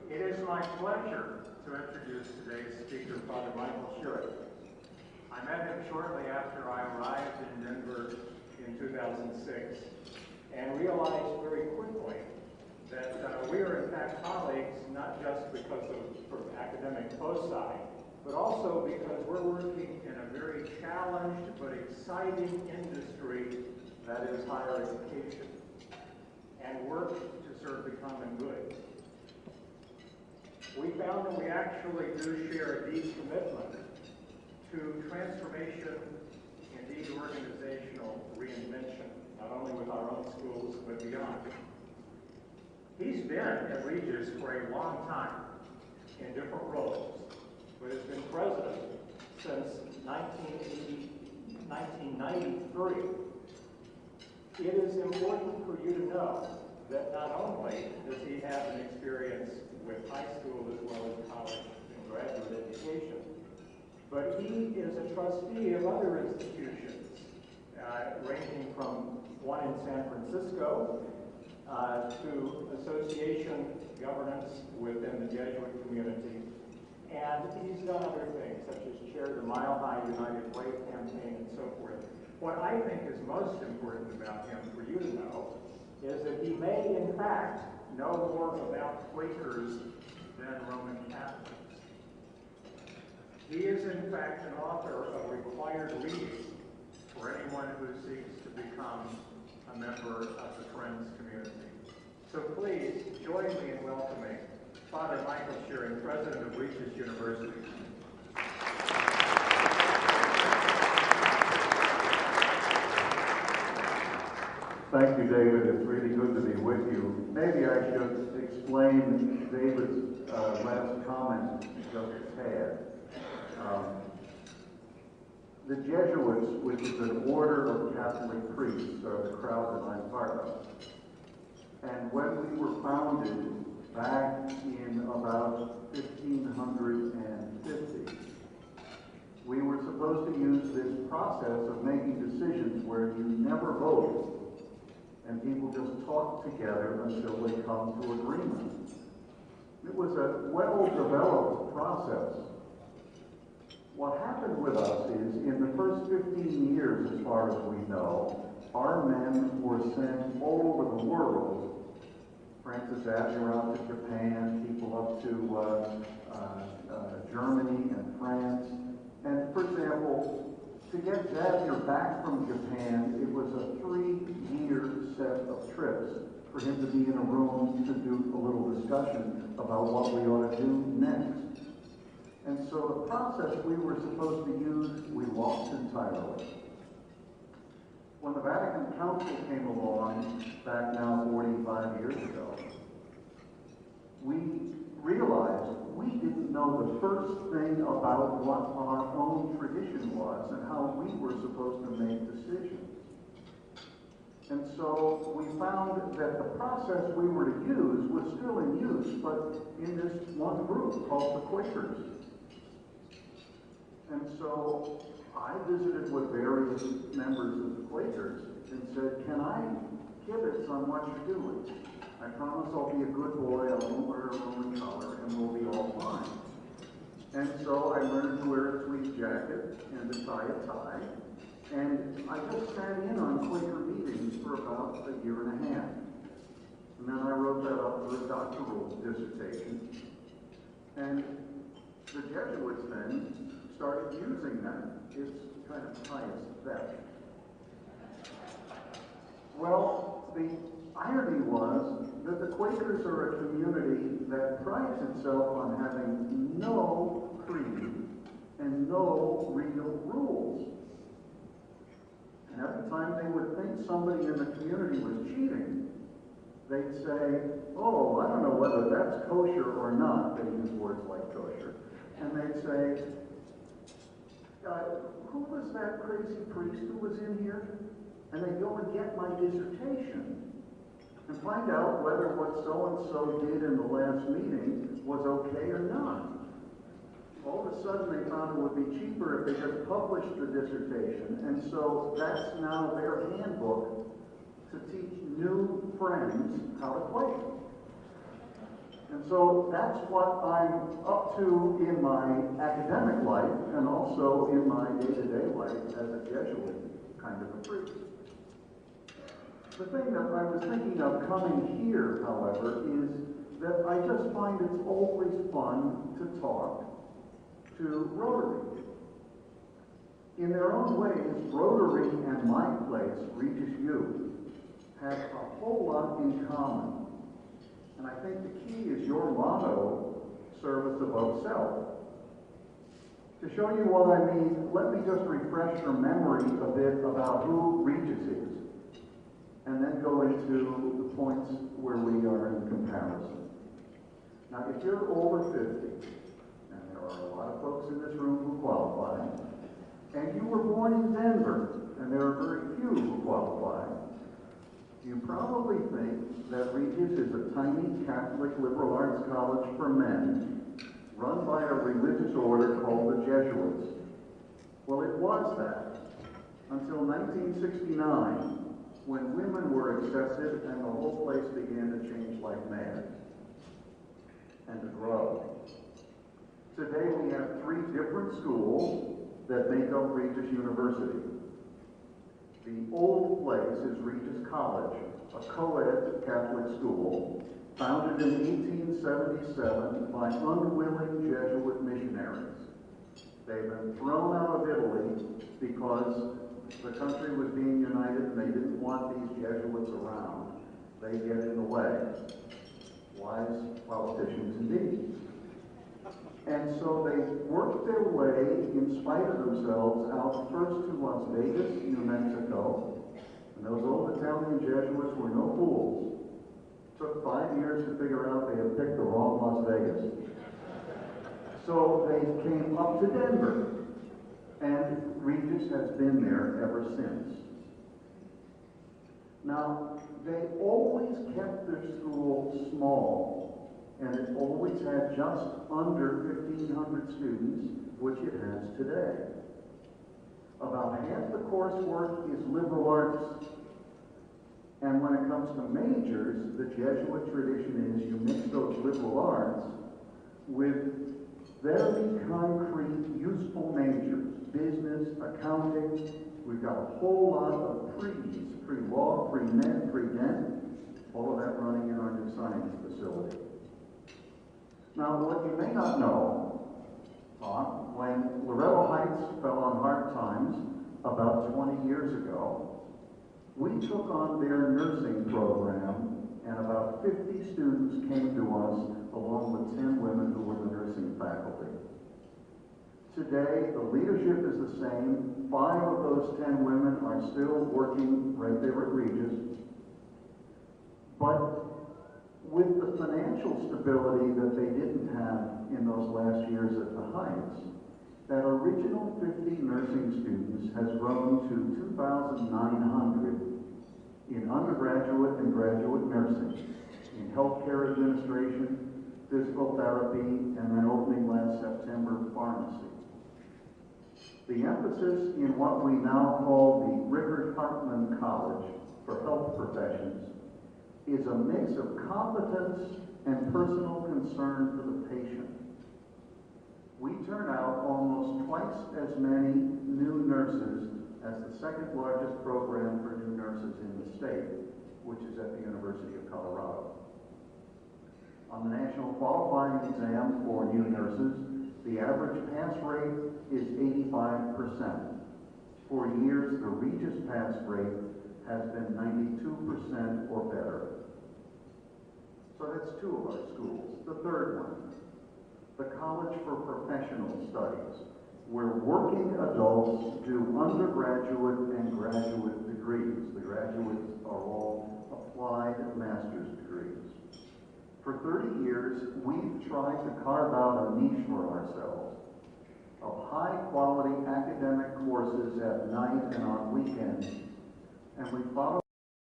It is my pleasure to introduce today's speaker, Father Michael Sheeran. I met him shortly after I arrived in Denver in 2006 and realized very quickly that we are in fact colleagues, not just because of academic foci, but also because we're working in a very challenged but exciting industry that is higher education, and work to serve the common good. We found that we actually do share a deep commitment to transformation, indeed organizational reinvention, not only with our own schools, but beyond. He's been at Regis for a long time in different roles, but has been president since 1993. It is important for you to know that not only does he have an experience with high school as well as college and graduate education, but he is a trustee of other institutions, ranging from one in San Francisco to association governance within the Jesuit community. And he's done other things, such as chair the Mile High United Way campaign and so forth. What I think is most important about him for you to know is that he may, in fact, know more about Quakers than Roman Catholics. He is, in fact, an author of required reading for anyone who seeks to become a member of the Friends community. So please join me in welcoming Father Michael Sheeran, President of Regis University. Thank you, David. It's really good to be with you. Maybe I should explain David's last comment just a tad. The Jesuits, which is an order of Catholic priests, are the crowd that I'm part of. And when we were founded back in about 1550, we were supposed to use this process of making decisions where you never vote, and people just talk together until they come to agreement. It was a well-developed process. What happened with us is, in the first 15 years, as far as we know, our men were sent all over the world. Francis Xavier out to Japan, people up to Germany and France. And for example, to get Xavier back from Japan, it was a 3-year set of trips for him to be in a room to do a little discussion about what we ought to do next. And so the process we were supposed to use, we lost entirely. When the Vatican Council came along, back now 45 years ago, we realized we didn't know the first thing about what our own tradition was and how we were supposed to make decisions. And so we found that the process we were to use was still in use, but in this one group called the Quakers. And so I visited with various members of the Quakers and said, can I kibitz on what you're doing? I promise I'll be a good boy, I won't wear a Roman collar, and we'll be all fine. And so I learned to wear a tweed jacket and to tie a tie, and I just sat in on Quaker meetings for about a year and a half. And then I wrote that up for a doctoral dissertation. And the Jesuits then started using that. It's kind of pious theft. Well, the irony was that the Quakers are a community that prides itself on having no creed and no real rules. And every time they would think somebody in the community was cheating, they'd say, oh, I don't know whether that's kosher or not. They use words like kosher. And they'd say, who was that crazy priest who was in here? And they'd go and get my dissertation and find out whether what so-and-so did in the last meeting was okay or not. All of a sudden they found it would be cheaper if they just published the dissertation, and so that's now their handbook to teach new friends how to Quake. And so that's what I'm up to in my academic life and also in my day-to-day life as a Jesuit kind of a priest. The thing that I was thinking of coming here, however, is that I just find it's always fun to talk to Rotary. In their own ways, Rotary and my place, Regis U, have a whole lot in common. And I think the key is your motto, service above self. To show you what I mean, let me just refresh your memory a bit about who Regis is, and then go into the points where we are in comparison. Now, if you're over 50, and there are a lot of folks in this room who qualify, and you were born in Denver, and there are very few who qualify, you probably think that Regis is a tiny Catholic liberal arts college for men, run by a religious order called the Jesuits. Well, it was that, until 1969, when women were accepted and the whole place began to change like mad, and to grow. Today we have 3 different schools that make up Regis University. The old place is Regis College, a co-ed Catholic school founded in 1877 by unwilling Jesuit missionaries. They've been thrown out of Italy because the country was being united and they didn't want these Jesuits around. They get in the way. Wise politicians indeed. And so they worked their way, in spite of themselves, out first to Las Vegas, New Mexico. And those old Italian Jesuits were no fools. Took 5 years to figure out they had picked the wrong Las Vegas. So they came up to Denver, and Regis has been there ever since. Now, they always kept their school small, and it always had just under 1,500 students, which it has today. About half the coursework is liberal arts, and when it comes to majors, the Jesuit tradition is you mix those liberal arts with very concrete, useful majors, business, accounting. We've got a whole lot of pre's, pre-law, pre-med, pre-dent, all of that running in our new science facility. Now, what you may not know, when Loretto Heights fell on hard times about 20 years ago, we took on their nursing program, and about 50 students came to us, along with 10 women who were the nursing faculty. Today, the leadership is the same. 5 of those 10 women are still working right there at Regis. But with the financial stability that they didn't have in those last years at the Heights, that original 50 nursing students has grown to 2,900 in undergraduate and graduate nursing, in healthcare administration, physical therapy, and then opening last September, pharmacy. The emphasis in what we now call the Rickard Hartman College for Health Professions is a mix of competence and personal concern for the patient. We turn out almost twice as many new nurses as the second largest program for new nurses in the state, which is at the University of Colorado. On the national qualifying exam for new nurses, the average pass rate is 85%. For years, the Regis pass rate has been 92% or better. So that's 2 of our schools. The third one, the College for Professional Studies, where working adults do undergraduate and graduate degrees. The graduates are all applied master's degrees. For 30 years, we've tried to carve out a niche for ourselves of high-quality academic courses at night and on weekends, and we follow